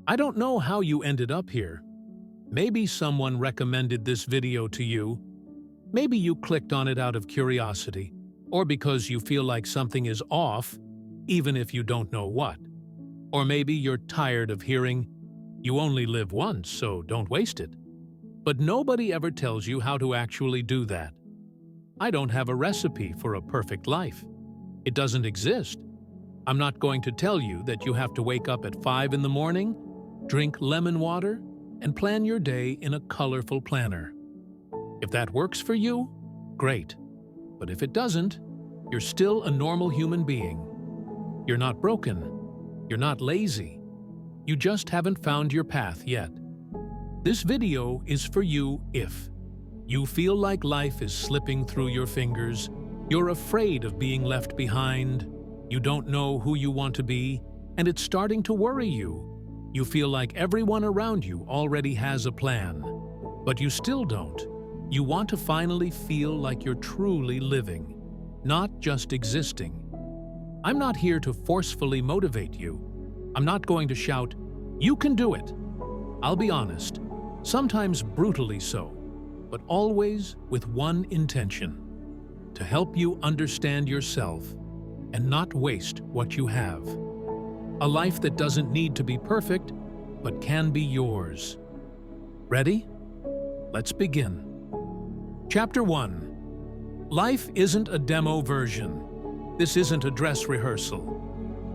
I don't know how you ended up here. Maybe someone recommended this video to you. Maybe you clicked on it out of curiosity, or because you feel like something is off, even if you don't know what. Or maybe you're tired of hearing, "You only live once, so don't waste it." But nobody ever tells you how to actually do that. I don't have a recipe for a perfect life. It doesn't exist. I'm not going to tell you that you have to wake up at 5 in the morning, drink lemon water, and plan your day in a colorful planner. If that works for you, great. But if it doesn't, you're still a normal human being. You're not broken. You're not lazy. You just haven't found your path yet. This video is for you if you feel like life is slipping through your fingers, you're afraid of being left behind, you don't know who you want to be, and it's starting to worry you. You feel like everyone around you already has a plan, but you still don't. You want to finally feel like you're truly living, not just existing. I'm not here to forcefully motivate you. I'm not going to shout, "You can do it." I'll be honest, sometimes brutally so, but always with one intention: to help you understand yourself and not waste what you have. A life that doesn't need to be perfect, but can be yours. Ready? Let's begin. Chapter 1. Life isn't a demo version. This isn't a dress rehearsal.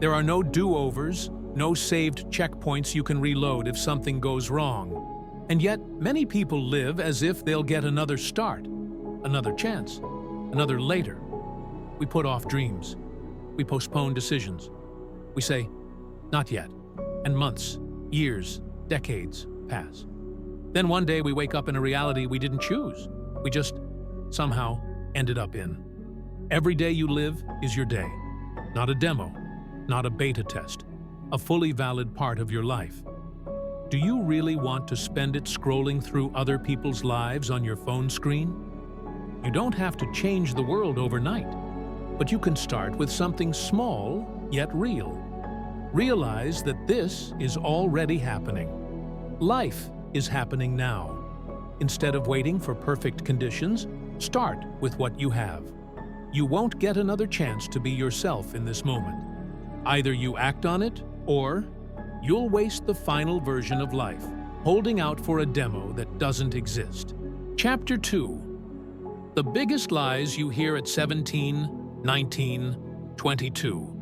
There are no do-overs, no saved checkpoints you can reload if something goes wrong. And yet, many people live as if they'll get another start, another chance, another later. We put off dreams. We postpone decisions. We say, "Not yet." And months, years, decades pass. Then one day we wake up in a reality we didn't choose. We just somehow ended up in. Every day you live is your day. Not a demo, not a beta test, a fully valid part of your life. Do you really want to spend it scrolling through other people's lives on your phone screen? You don't have to change the world overnight, but you can start with something small yet real. Realize that this is already happening. Life is happening now. Instead of waiting for perfect conditions, start with what you have. You won't get another chance to be yourself in this moment. Either you act on it, or you'll waste the final version of life, holding out for a demo that doesn't exist. Chapter 2. The biggest lies you hear at 17, 19, 22.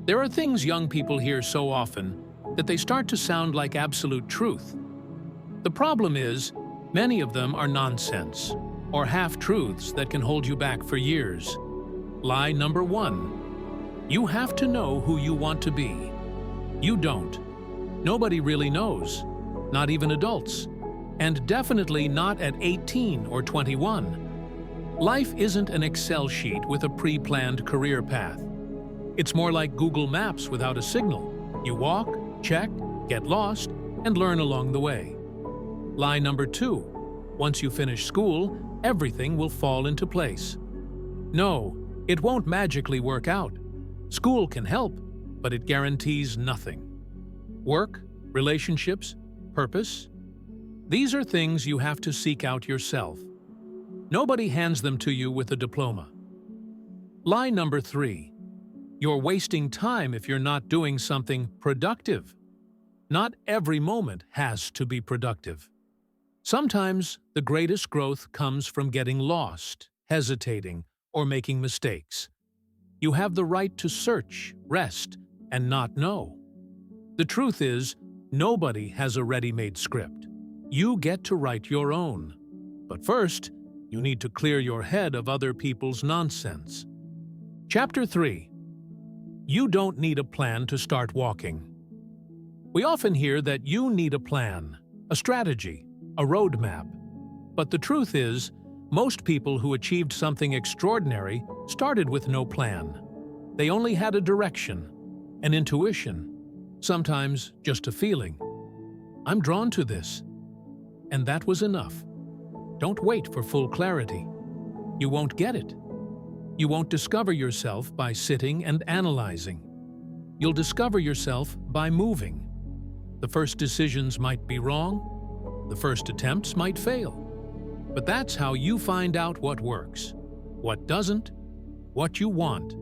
There are things young people hear so often that they start to sound like absolute truth. The problem is, many of them are nonsense, or half-truths that can hold you back for years. Lie number 1. You have to know who you want to be. You don't. Nobody really knows, not even adults, and definitely not at 18 or 21. Life isn't an Excel sheet with a pre-planned career path. It's more like Google Maps without a signal. You walk, check, get lost, and learn along the way. Lie number 2. Once you finish school, everything will fall into place. No, it won't magically work out. School can help, but it guarantees nothing. Work, relationships, purpose. These are things you have to seek out yourself. Nobody hands them to you with a diploma. Lie number 3. You're wasting time if you're not doing something productive. Not every moment has to be productive. Sometimes the greatest growth comes from getting lost, hesitating, or making mistakes. You have the right to search, rest, and not know. The truth is, nobody has a ready-made script. You get to write your own. But first, you need to clear your head of other people's nonsense. Chapter 3. You don't need a plan to start walking. We often hear that you need a plan, a strategy, a roadmap. But the truth is, most people who achieved something extraordinary started with no plan. They only had a direction, an intuition, sometimes just a feeling. I'm drawn to this. And that was enough. Don't wait for full clarity. You won't get it. You won't discover yourself by sitting and analyzing. You'll discover yourself by moving. The first decisions might be wrong. The first attempts might fail. But that's how you find out what works, what doesn't, what you want,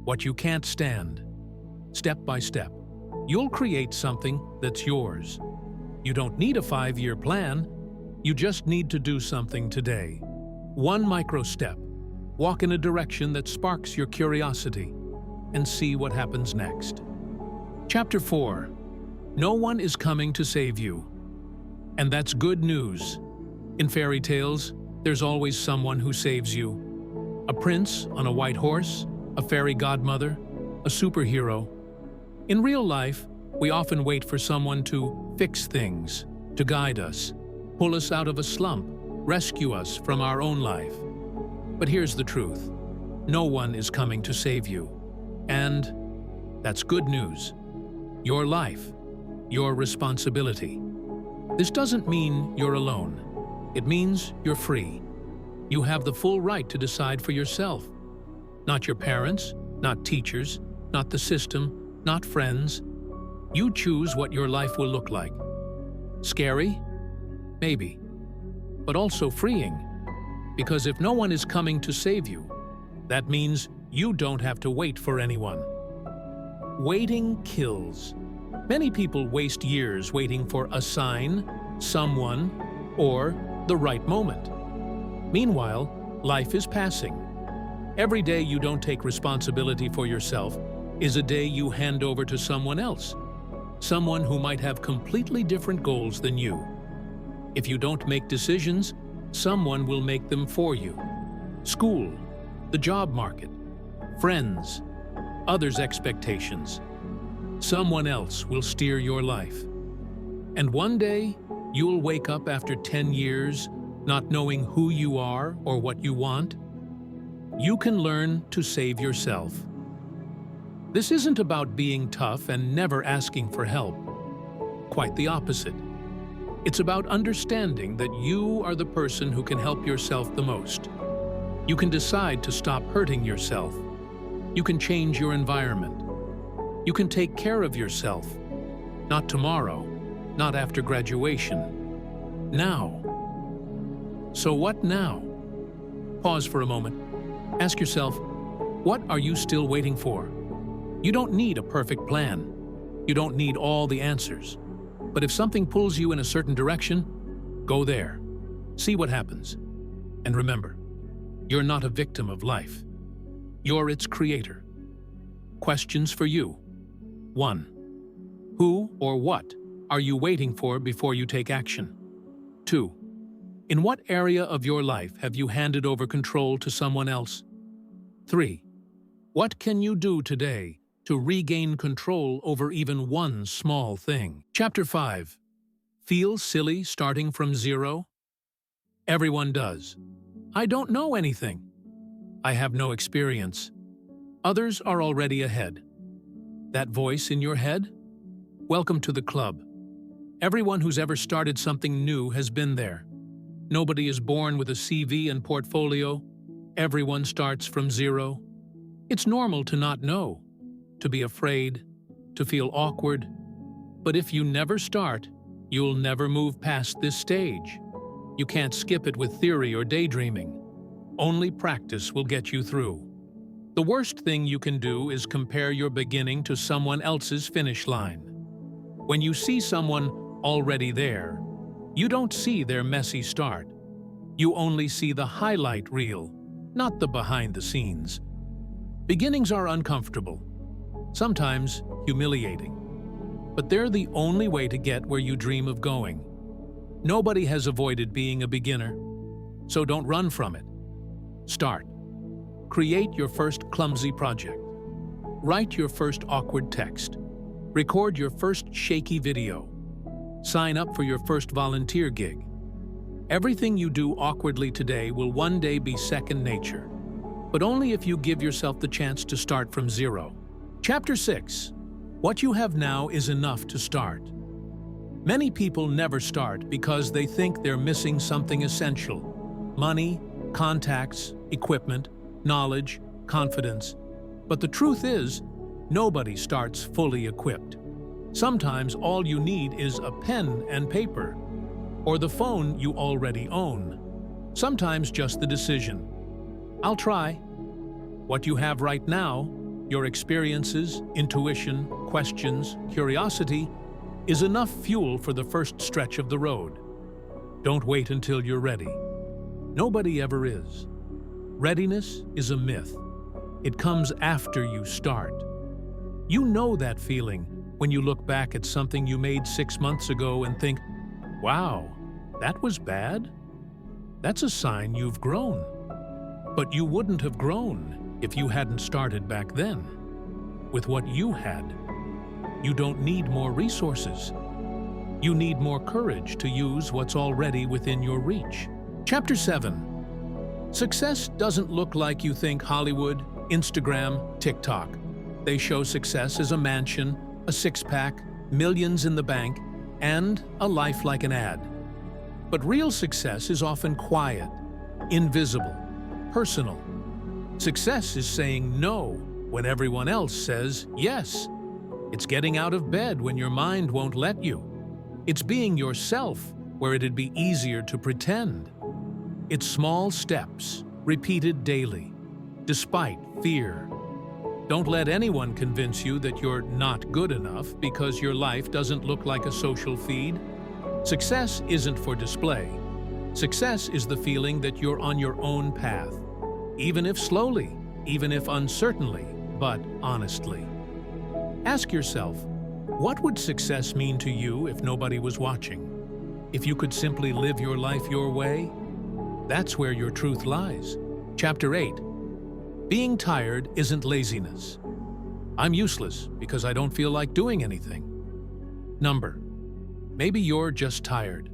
what you can't stand. Step by step, you'll create something that's yours. You don't need a 5-year plan. You just need to do something today. One micro step. Walk in a direction that sparks your curiosity and see what happens next. Chapter 4. No one is coming to save you. And that's good news. In fairy tales, there's always someone who saves you. A prince on a white horse, a fairy godmother, a superhero. In real life, we often wait for someone to fix things, to guide us, pull us out of a slump, rescue us from our own life. But here's the truth. No one is coming to save you. And that's good news. Your life, your responsibility. This doesn't mean you're alone. It means you're free. You have the full right to decide for yourself. Not your parents, not teachers, not the system, not friends. You choose what your life will look like. Scary? Maybe. But also freeing. Because if no one is coming to save you, that means you don't have to wait for anyone. Waiting kills. Many people waste years waiting for a sign, someone, or the right moment. Meanwhile, life is passing. Every day you don't take responsibility for yourself is a day you hand over to someone else, someone who might have completely different goals than you. If you don't make decisions, someone will make them for you. School, the job market, friends, others' expectations. Someone else will steer your life. And one day, you'll wake up after 10 years, not knowing who you are or what you want. You can learn to save yourself. This isn't about being tough and never asking for help. Quite the opposite. It's about understanding that you are the person who can help yourself the most. You can decide to stop hurting yourself. You can change your environment. You can take care of yourself. Not tomorrow, not after graduation. Now. So what now? Pause for a moment. Ask yourself, what are you still waiting for? You don't need a perfect plan. You don't need all the answers. But if something pulls you in a certain direction, go there. See what happens. And remember, you're not a victim of life. You're its creator. Questions for you. 1. Who or what are you waiting for before you take action? 2. In what area of your life have you handed over control to someone else? 3. What can you do today to regain control over even one small thing? Chapter 5. Feel silly starting from zero? Everyone does. I don't know anything. I have no experience. Others are already ahead. That voice in your head? Welcome to the club. Everyone who's ever started something new has been there. Nobody is born with a CV and portfolio. Everyone starts from zero. It's normal to not know, to be afraid, to feel awkward. But if you never start, you'll never move past this stage. You can't skip it with theory or daydreaming. Only practice will get you through. The worst thing you can do is compare your beginning to someone else's finish line. When you see someone already there, you don't see their messy start. You only see the highlight reel, not the behind the scenes. Beginnings are uncomfortable, sometimes humiliating, but they're the only way to get where you dream of going. Nobody has avoided being a beginner, so don't run from it. Start. Create your first clumsy project. Write your first awkward text. Record your first shaky video. Sign up for your first volunteer gig. Everything you do awkwardly today will one day be second nature, but only if you give yourself the chance to start from zero. Chapter 6. What you have now is enough to start. Many people never start because they think they're missing something essential: money, contacts, equipment, knowledge, confidence. But the truth is, nobody starts fully equipped. Sometimes all you need is a pen and paper, or the phone you already own. Sometimes just the decision. I'll try. What you have right now, your experiences, intuition, questions, curiosity, is enough fuel for the first stretch of the road. Don't wait until you're ready. Nobody ever is. Readiness is a myth. It comes after you start. You know that feeling when you look back at something you made 6 months ago and think, wow, that was bad? That's a sign you've grown. But you wouldn't have grown if you hadn't started back then. With what you had, you don't need more resources. You need more courage to use what's already within your reach. Chapter 7. Success doesn't look like you think Hollywood, Instagram, TikTok. They show success as a mansion, a six-pack, millions in the bank, and a life like an ad. But real success is often quiet, invisible, personal. Success is saying no when everyone else says yes. It's getting out of bed when your mind won't let you. It's being yourself where it'd be easier to pretend. It's small steps, repeated daily, despite fear. Don't let anyone convince you that you're not good enough because your life doesn't look like a social feed. Success isn't for display. Success is the feeling that you're on your own path, even if slowly, even if uncertainly, but honestly. Ask yourself, what would success mean to you if nobody was watching? If you could simply live your life your way? That's where your truth lies. Chapter 8. Being tired isn't laziness. I'm useless because I don't feel like doing anything. Number. Maybe you're just tired.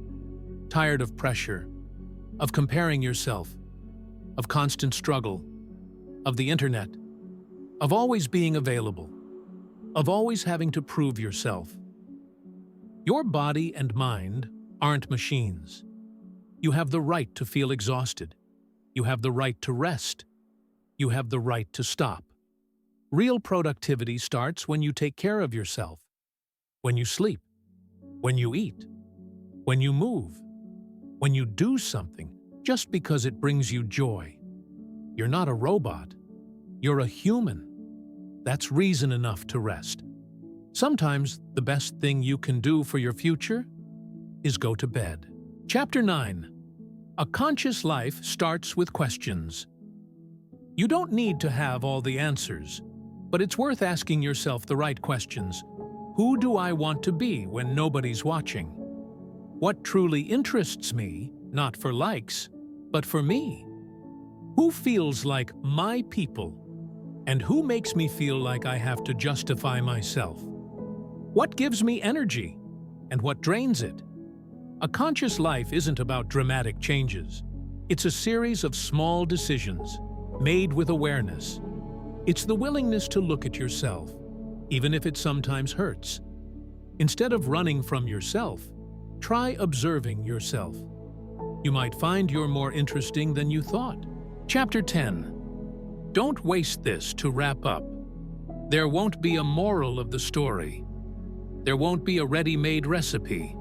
Tired of pressure, of comparing yourself, of constant struggle, of the internet, of always being available, of always having to prove yourself. Your body and mind aren't machines. You have the right to feel exhausted. You have the right to rest. You have the right to stop. Real productivity starts when you take care of yourself, when you sleep, when you eat, when you move, when you do something just because it brings you joy. You're not a robot. You're a human. That's reason enough to rest. Sometimes the best thing you can do for your future is go to bed. Chapter 9. A conscious life starts with questions. You don't need to have all the answers, but it's worth asking yourself the right questions. Who do I want to be when nobody's watching? What truly interests me, not for likes, but for me? Who feels like my people? And who makes me feel like I have to justify myself? What gives me energy? And what drains it? A conscious life isn't about dramatic changes. It's a series of small decisions, made with awareness. It's the willingness to look at yourself, even if it sometimes hurts. Instead of running from yourself, try observing yourself. You might find you're more interesting than you thought. Chapter 10. Don't waste this to wrap up. There won't be a moral of the story. There won't be a ready-made recipe.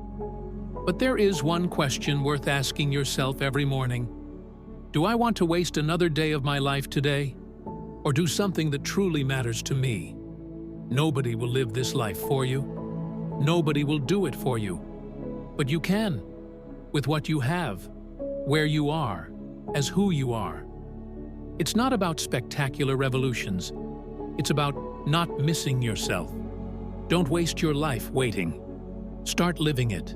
But there is one question worth asking yourself every morning. Do I want to waste another day of my life today? Or do something that truly matters to me? Nobody will live this life for you. Nobody will do it for you. But you can, with what you have, where you are, as who you are. It's not about spectacular revolutions. It's about not missing yourself. Don't waste your life waiting. Start living it.